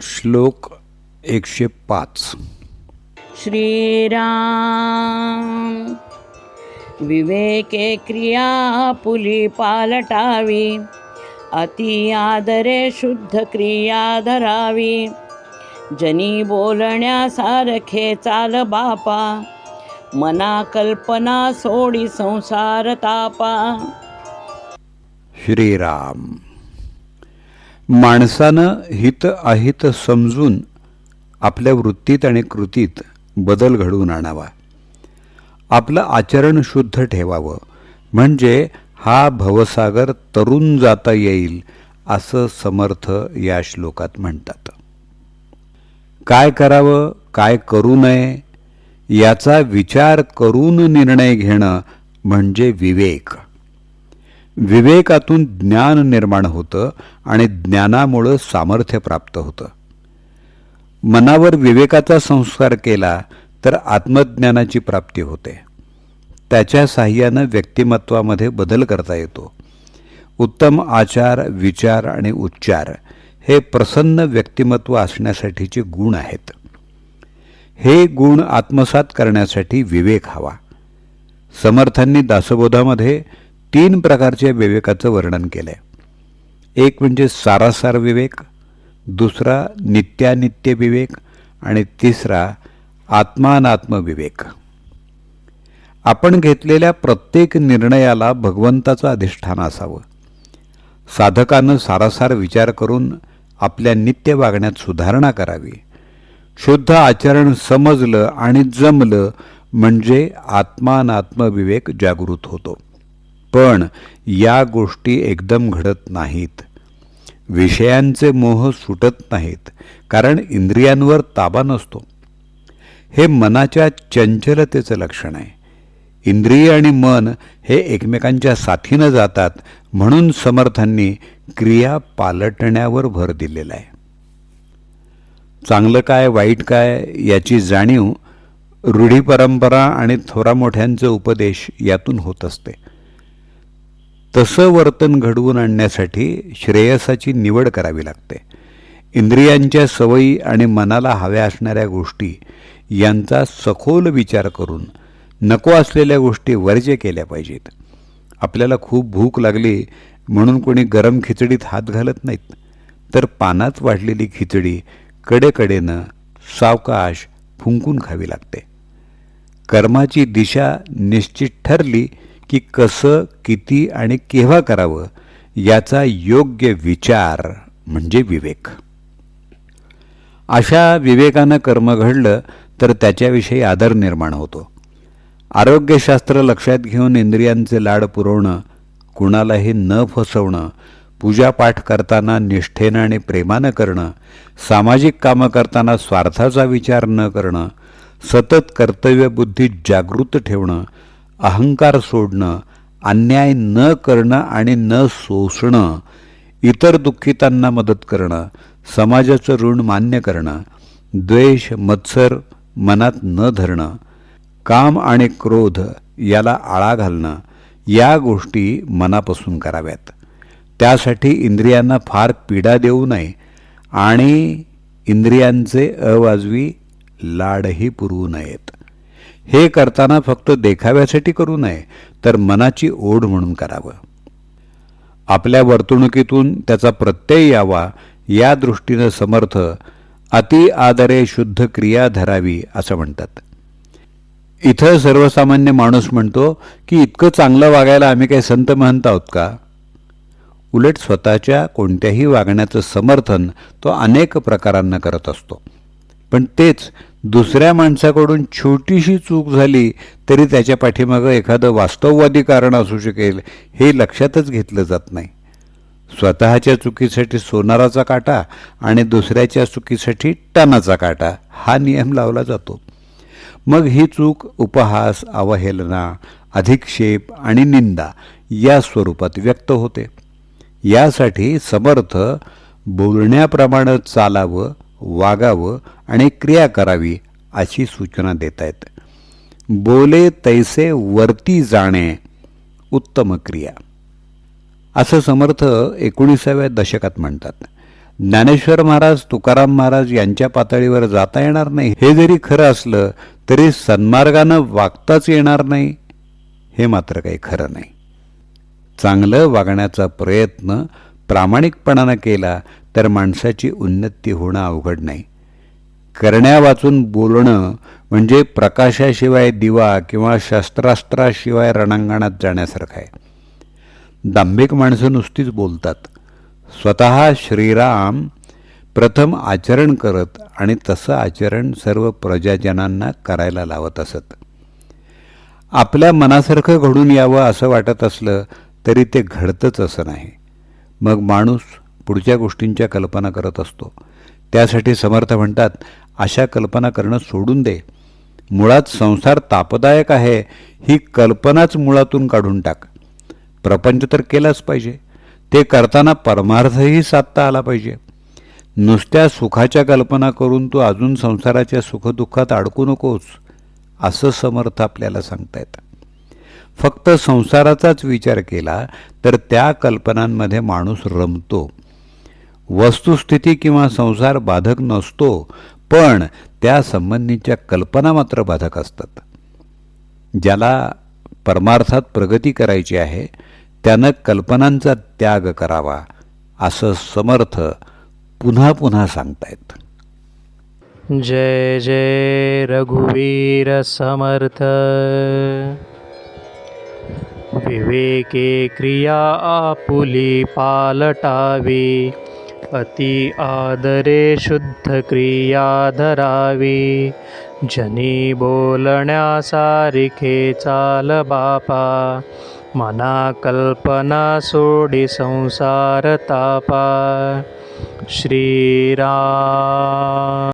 श्लोक 105. श्रीराम. विवेके क्रिया पुली पालटावी, अति आदरे शुद्ध क्रिया धरावी. जनी बोलण्यासारखे चाल बापा, मना कल्पना सोडी संसार तापा. श्रीराम. माणसानं हित अहित समजून आपल्या वृत्तीत आणि कृतीत बदल घडवून आणावा. आपलं आचरण शुद्ध ठेवावं, म्हणजे हा भवसागर तरून जाता येईल असं समर्थ या श्लोकात म्हणतात. काय करावं, काय करू नये याचा विचार करून निर्णय घेणं म्हणजे विवेक. विवेकातून ज्ञान निर्माण होतं आणि ज्ञानामुळं सामर्थ्य प्राप्त होतं. मनावर विवेकाचा संस्कार केला तर आत्मज्ञानाची प्राप्ती होते. त्याच्या साहाय्यानं व्यक्तिमत्वामध्ये बदल करता येतो. उत्तम आचार, विचार आणि उच्चार हे प्रसन्न व्यक्तिमत्व असण्यासाठीचे गुण आहेत. हे गुण आत्मसात करण्यासाठी विवेक हवा. समर्थांनी दासबोधामध्ये 3 प्रकारच्या विवेकाचं वर्णन केलंय. एक म्हणजे सारासार विवेक, दुसरा नित्यानित्य विवेक आणि तिसरा आत्मानात्म विवेक. आपण घेतलेल्या प्रत्येक निर्णयाला भगवंताचं अधिष्ठान असावं. साधकानं सारासार विचार करून आपल्या नित्य वागण्यात सुधारणा करावी. शुद्ध आचरण समजलं आणि जमलं म्हणजे आत्मानात्म विवेक जागृत होतो. पण या गोष्टी एकदम घडत नाहीत. विषयांचे मोह सुटत नाहीत, कारण इंद्रियांवर ताबा नसतो. हे मनाच्या चंचलतेचं लक्षण आहे. इंद्रिय आणि मन हे एकमेकांच्या साथीनं जातात, म्हणून समर्थांनी क्रिया पालटण्यावर भर दिलेला आहे. चांगलं काय वाईट काय याची जाणीव रूढी परंपरा आणि थोरा मोठ्यांचे उपदेश यातून होत असते. तसं वर्तन घडवून आणण्यासाठी श्रेयसाची निवड करावी लागते. इंद्रियांच्या सवयी आणि मनाला हव्या असणाऱ्या गोष्टी यांचा सखोल विचार करून नको असलेल्या गोष्टी वर्ज्य केल्या पाहिजेत. आपल्याला खूप भूक लागली म्हणून कोणी गरम खिचडीत हात घालत नाहीत, तर पानात वाढलेली खिचडी कडेकडेनं सावकाश फुंकून खावी लागते. कर्माची दिशा निश्चित ठरली की कसं, किती आणि केव्हा करावं याचा योग्य विचार म्हणजे विवेक. अशा विवेकानं कर्म घडलं तर त्याच्याविषयी आदर निर्माण होतो. आरोग्यशास्त्र लक्षात घेऊन इंद्रियांचे लाड पुरवणं, कुणालाही न फसवणं, पूजापाठ करताना निष्ठेनं आणि प्रेमानं करणं, सामाजिक कामं करताना स्वार्थाचा विचार न करणं, सतत कर्तव्यबुद्धी जागृत ठेवणं, अहंकार सोडणं, अन्याय न करणं आणि न सोसणं, इतर दुःखितांना मदत करणं, समाजाचं ऋण मान्य करणं, द्वेष मत्सर मनात न धरणं, काम आणि क्रोध याला आळा घालणं, या गोष्टी मनापासून कराव्यात. त्यासाठी इंद्रियांना फार पीडा देऊ नये आणि इंद्रियांचे अवाजवी लाडही पुरवू नयेत. हे करताना फक्त देखाव्यासाठी करू नये, तर मनाची ओढ म्हणून करावं. आपल्या वर्तणुकीतून त्याचा प्रत्यय यावा या दृष्टीनं समर्थ अति आदरे शुद्ध क्रिया धरावी असं म्हणतात. इथं सर्वसामान्य माणूस म्हणतो की इतकं चांगलं वागायला आम्ही काही संत महंत आहोत का? उलट स्वतःच्या कोणत्याही वागण्याचं समर्थन तो अनेक प्रकारांना करत असतो. पण तेच दुसऱ्या माणसाकडून छोटीशी चूक झाली तरी त्याच्या पाठीमागं एखादं वास्तववादी कारण असू शकेल हे लक्षातच घेतलं जात नाही. स्वतःच्या चुकीसाठी सोनाराचा काटा आणि दुसऱ्याच्या चुकीसाठी टनाचा काटा हा नियम लावला जातो. मग ही चूक उपहास, अवहेलना, अधिक्षेप आणि निंदा या स्वरूपात व्यक्त होते. यासाठी समर्थ बोलण्याप्रमाणे चालावं, वागावं आणि क्रिया करावी अशी सूचना देत आहेत. बोले तैसे वर्ती जाणे उत्तम क्रिया असं समर्थ 19व्या दशकात म्हणतात. ज्ञानेश्वर महाराज, तुकाराम महाराज यांच्या पातळीवर जाता येणार नाही हे जरी खरं असलं तरी सन्मार्गानं वागताच येणार नाही हे मात्र काही खरं नाही. चांगलं वागण्याचा प्रयत्न प्रामाणिकपणानं केला तर माणसाची उन्नती होणं अवघड नाही. करण्या वाचून बोलणं म्हणजे प्रकाशाशिवाय दिवा किंवा शस्त्रास्त्राशिवाय रणांगणात जाण्यासारखं आहे. दांभिक माणसं नुसतीच बोलतात. स्वतः श्रीराम प्रथम आचरण करत आणि तसं आचरण सर्व प्रजाजनांना करायला लावत असत. आपल्या मनासारखं घडून यावं असं वाटत असलं तरी ते घडतंच असं नाही. मग माणूस पुढच्या गोष्टींच्या कल्पना करत असतो. त्यासाठी समर्थ म्हणतात, अशा कल्पना करणं सोडून दे. मुळात संसार तापदायक आहे ही कल्पनाच मुळातून काढून टाक. प्रपंच तर केलाच पाहिजे. ते करताना परमार्थही साधता आला पाहिजे. नुसत्या सुखाच्या कल्पना करून तू अजून संसाराच्या सुखदुःखात अडकू नकोस असं समर्थ आपल्याला सांगतायत. फक्त संसाराचाच विचार केला तर त्या कल्पनांमध्ये माणूस रमतो. वस्तुस्थिती किंवा संसार बाधक नसतो, पण त्या संबंधीच्या कल्पना मात्र बाधक असतात. ज्याला परमार्थात प्रगती करायची आहे त्यानं कल्पनांचा त्याग करावा असं समर्थ पुन्हा पुन्हा सांगतायत. जय जय रघुवीर समर्थ. विवेके क्रिया आपुली पालटावी, अति आदरे शुद्ध क्रिया धरावी. जनी बोलण्या सारिखे चाल बापा, मना कल्पना सोडी संसार तापा. श्रीराम.